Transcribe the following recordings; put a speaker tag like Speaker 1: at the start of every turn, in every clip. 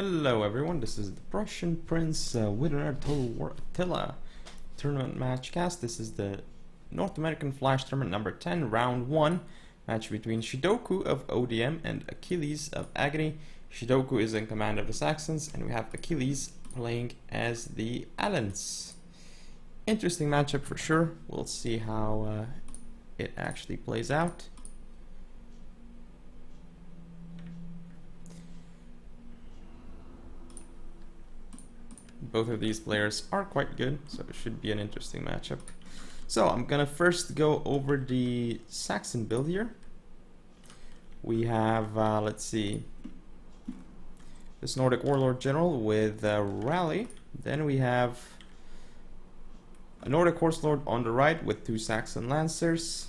Speaker 1: Hello everyone, this is the Prussian Prince with another Total War Attila tournament match cast. This is the North American Flash Tournament number 10, round 1, match between Shidoku of ODM and Achilles of Agony. Shidoku is in command of the Saxons and we have Achilles playing as the Alans. Interesting matchup for sure. We'll see how it actually plays out. Both of these players are quite good, so it should be an interesting matchup. So I'm gonna first go over the Saxon build here. We have, let's see, this Nordic Warlord General with Rally. Then we have a Nordic Horse Lord on the right with 2 Saxon Lancers.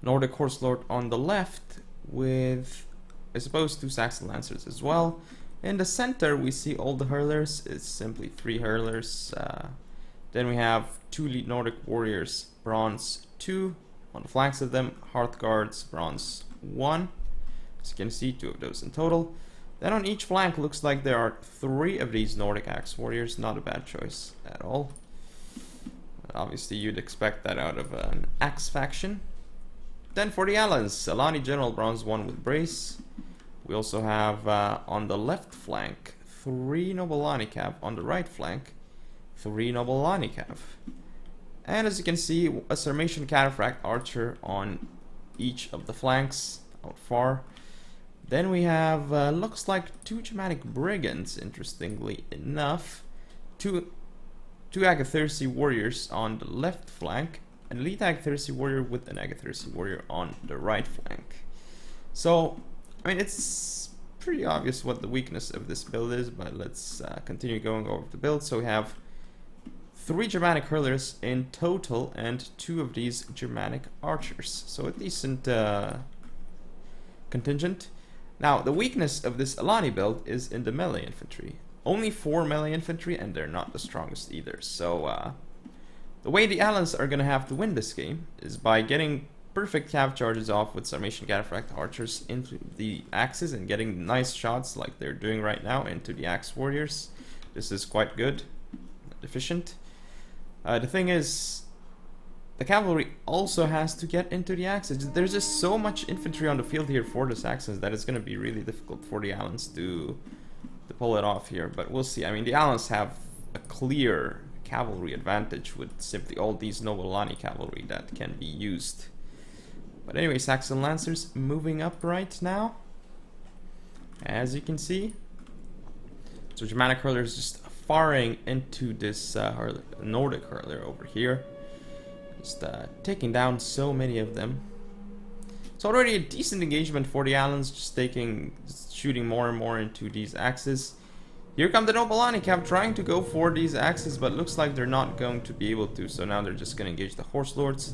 Speaker 1: Nordic Horse Lord on the left with, I suppose, 2 Saxon Lancers as well. In the center, we see all the hurlers. It's simply 3 hurlers. Then we have 2 Elite Nordic Warriors, bronze 2. On the flanks of them, Hearth Guards, bronze 1. As you can see, 2 of those in total. Then on each flank, looks like there are 3 of these Nordic Axe Warriors. Not a bad choice at all. Obviously, you'd expect that out of an Axe faction. Then for the Alans, Alani General, bronze 1 with Brace. We also have on the left flank 3 Nobilani Cav, on the right flank 3 Nobilani Cav. And as you can see, a Sarmatian Cataphract Archer on each of the flanks out far. Then we have, looks like 2 Germanic Brigands, interestingly enough. 2 Agathyrsi Warriors on the left flank, an Elite Agathyrsi Warrior with an Agathyrsi Warrior on the right flank. So, I mean, it's pretty obvious what the weakness of this build is, but let's continue going over the build. So we have 3 Germanic hurlers in total and 2 of these Germanic archers. So a decent contingent. Now, the weakness of this Alani build is in the melee infantry. Only 4 melee infantry, and they're not the strongest either. So the way the Alans are going to have to win this game is by getting perfect cav charges off with Sarmatian Cataphract Archers into the axes and getting nice shots like they're doing right now into the Axe Warriors. This is quite good, efficient. The thing is, the cavalry also has to get into the axes. There's just so much infantry on the field here for the Saxons that it's going to be really difficult for the Alans to pull it off here. But we'll see. I mean, the Alans have a clear cavalry advantage with simply all these Nobilani cavalry that can be used. But anyway, Saxon Lancers moving up right now, as you can see. So Germanic hurlers just firing into this Nordic hurler over here. Just taking down so many of them. It's already a decent engagement for the Alans, just shooting more and more into these axes. Here come the Nobilani Cav trying to go for these axes, but looks like they're not going to be able to. So now they're just going to engage the Horse Lords.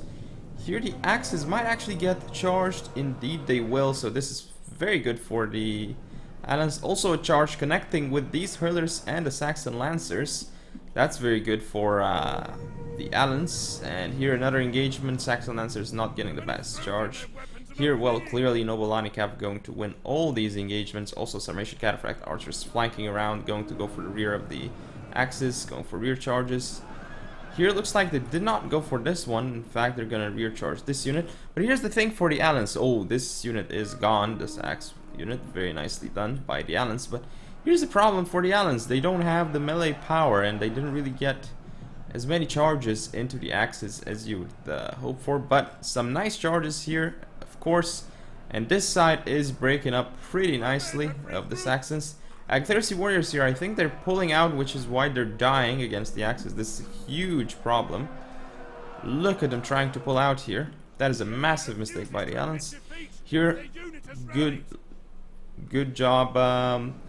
Speaker 1: Here the axes might actually get charged. Indeed they will, so this is very good for the Alans. Also a charge connecting with these hurlers and the Saxon Lancers. That's very good for the Alans. And here another engagement, Saxon Lancers not getting the best charge. Here, well, clearly Nobilani Cav going to win all these engagements. Also Sarmatian Cataphract Archers flanking around, going to go for the rear of the axes, going for rear charges. Here it looks like they did not go for this one. In fact, they're going to rear charge this unit. But here's the thing for the Alans. Oh, this unit is gone. This axe unit. Very nicely done by the Alans. But here's the problem for the Alans. They don't have the melee power, and they didn't really get as many charges into the axes as you would hope for. But some nice charges here, of course. And this side is breaking up pretty nicely of the Saxons. Agathyrsi Warriors here, I think they're pulling out, which is why they're dying against the axes. This is a huge problem. Look at them trying to pull out here. That is a massive mistake by the Alans. Here, good job,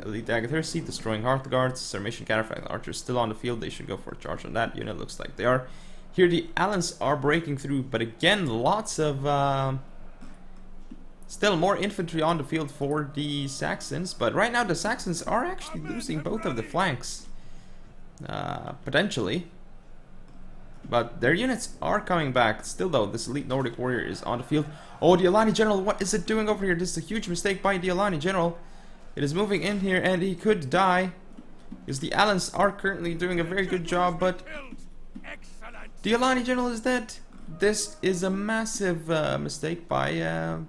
Speaker 1: Elite Agathyrsi, destroying Hearth Guards. Sarmatian Cataphract Archers still on the field. They should go for a charge on that unit. Looks like they are. Here the Alans are breaking through, but again, lots of still more infantry on the field for the Saxons, but right now the Saxons are actually losing both of the flanks, potentially. But their units are coming back. Still though, this Elite Nordic Warrior is on the field. Oh, the Alani General, what is it doing over here? This is a huge mistake by the Alani General. It is moving in here, and he could die. Because the Allans are currently doing a very good job, but the Alani general is dead. This is a massive mistake by the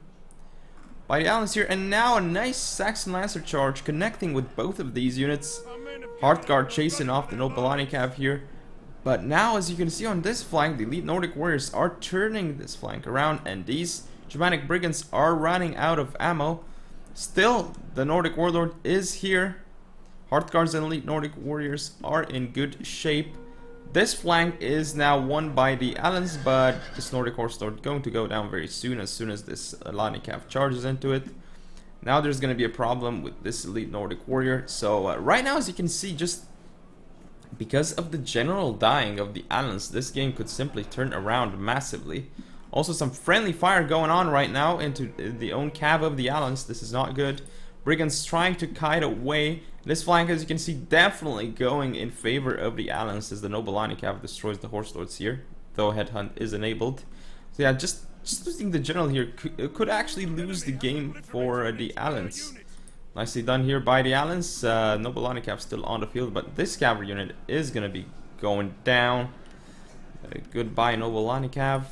Speaker 1: Allans here, and now a nice Saxon Lancer charge connecting with both of these units. Hearthguard chasing off the Nobilani Cav here, but now as you can see on this flank, the elite Nordic warriors are turning this flank around, and these Germanic brigands are running out of ammo. Still, the Nordic warlord is here. Hearthguards and elite Nordic warriors are in good shape. This flank is now won by the Allans, but this Nordic horse lord going to go down very soon as this Alani Cav charges into it. Now there's going to be a problem with this elite Nordic warrior. So right now, as you can see, just because of the general dying of the Allans, this game could simply turn around massively. Also, some friendly fire going on right now into the own cav of the Allans. This is not good. Brigands trying to kite away. This flank, as you can see, definitely going in favor of the Allans as the Nobilani Cav destroys the horse lords here, though headhunt is enabled. So yeah, just losing the general here could actually lose the game for the Allans. Nicely done here by the Allans. Nobilani Cav still on the field, but this cavalry unit is going to be going down. Goodbye, Nobilani Cav.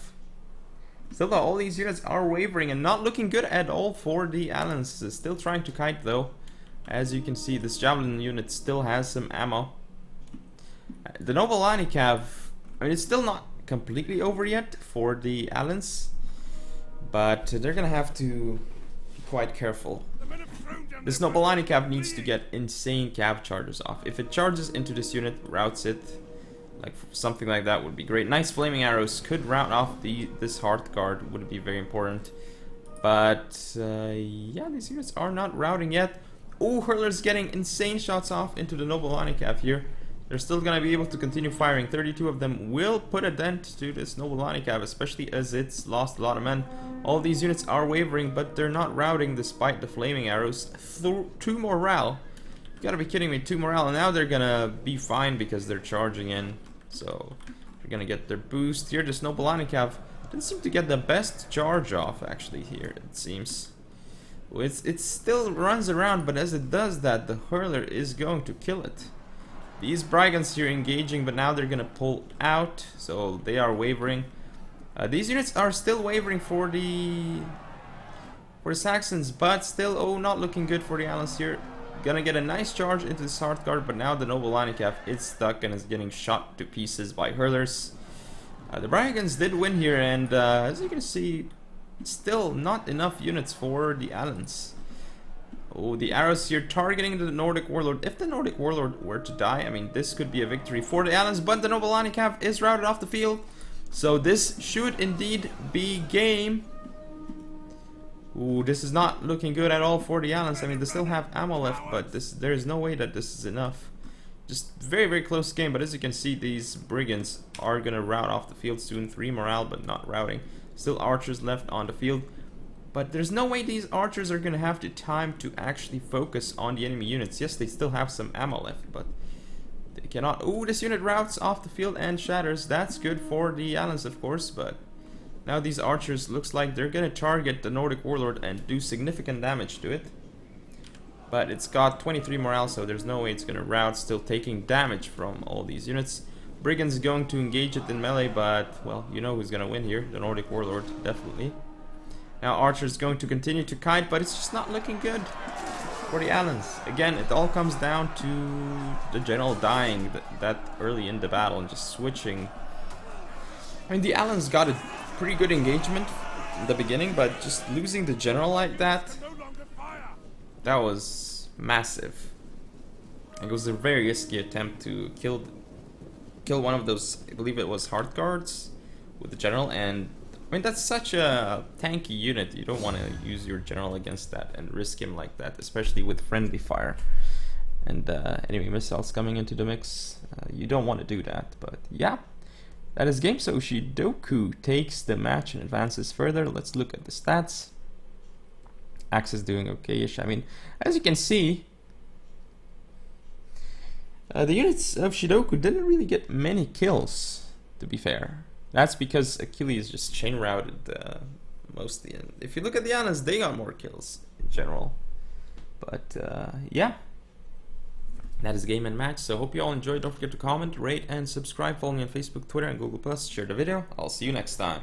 Speaker 1: Still though, all these units are wavering and not looking good at all for the Allans. Still trying to kite though. As you can see, this javelin unit still has some ammo. The Nobilani Cav, I mean, it's still not completely over yet for the Allans, but they're gonna have to be quite careful. This Nobilani Cav needs to get insane cav charges off. If it charges into this unit, routes it, like something like that would be great. Nice flaming arrows could rout off this Hearthguard, would be very important. But yeah, these units are not routing yet. Oh, Hurler's getting insane shots off into the Nobilani Cav here. They're still going to be able to continue firing. 32 of them will put a dent to this Nobilani Cav, especially as it's lost a lot of men. All these units are wavering, but they're not routing despite the flaming arrows. 2 morale. You gotta be kidding me, 2 morale. And now they're gonna be fine because they're charging in. So they're gonna get their boost here. This Nobilani Cav didn't seem to get the best charge off actually here, it seems. It still runs around, but as it does that, the Hurler is going to kill it. These brigands here engaging, but now they're gonna pull out, so they are wavering. These units are still wavering for the Saxons, but still, oh, not looking good for the Allans here. Gonna get a nice charge into this Hearthguard, but now the Nobilani Cav is stuck and is getting shot to pieces by Hurlers. The brigands did win here, and as you can see, still not enough units for the Allans. Oh, the arrows here targeting the Nordic Warlord. If the Nordic Warlord were to die, I mean, this could be a victory for the Allans, but the Nobilani Cav is routed off the field. So this should indeed be game. Ooh, this is not looking good at all for the Allans. I mean, they still have ammo left, but there is no way that this is enough. Just very, very close game, but as you can see, these brigands are going to rout off the field soon. 3 morale, but not routing. Still archers left on the field. But there's no way these archers are going to have the time to actually focus on the enemy units. Yes, they still have some ammo left, but they cannot. Ooh, this unit routes off the field and shatters. That's good for the Allans, of course, but now these archers looks like they're going to target the Nordic Warlord and do significant damage to it. But it's got 23 morale, so there's no way it's going to rout, still taking damage from all these units. Brigands going to engage it in melee, but, well, you know who's going to win here. The Nordic Warlord, definitely. Now Archer's going to continue to kite, but it's just not looking good for the Allans. Again, it all comes down to the general dying that early in the battle and just switching. I mean, the Allans got a pretty good engagement in the beginning, but just losing the general like that, that was massive. It was a very risky attempt to kill one of those, I believe it was Hearthguards with the general, and I mean, that's such a tanky unit. You don't want to use your general against that and risk him like that, especially with friendly fire and enemy missiles coming into the mix. You don't want to do that, but yeah, that is game. So Shidoku takes the match and advances further. Let's look at the stats. Axe is doing okay-ish. I mean, as you can see, the units of Shidoku didn't really get many kills, to be fair. That's because Achilles just chain routed mostly. And if you look at the Allans, they got more kills in general. But yeah, that is Game and Match. So hope you all enjoyed. Don't forget to comment, rate, and subscribe. Follow me on Facebook, Twitter, and Google+. Share the video. I'll see you next time.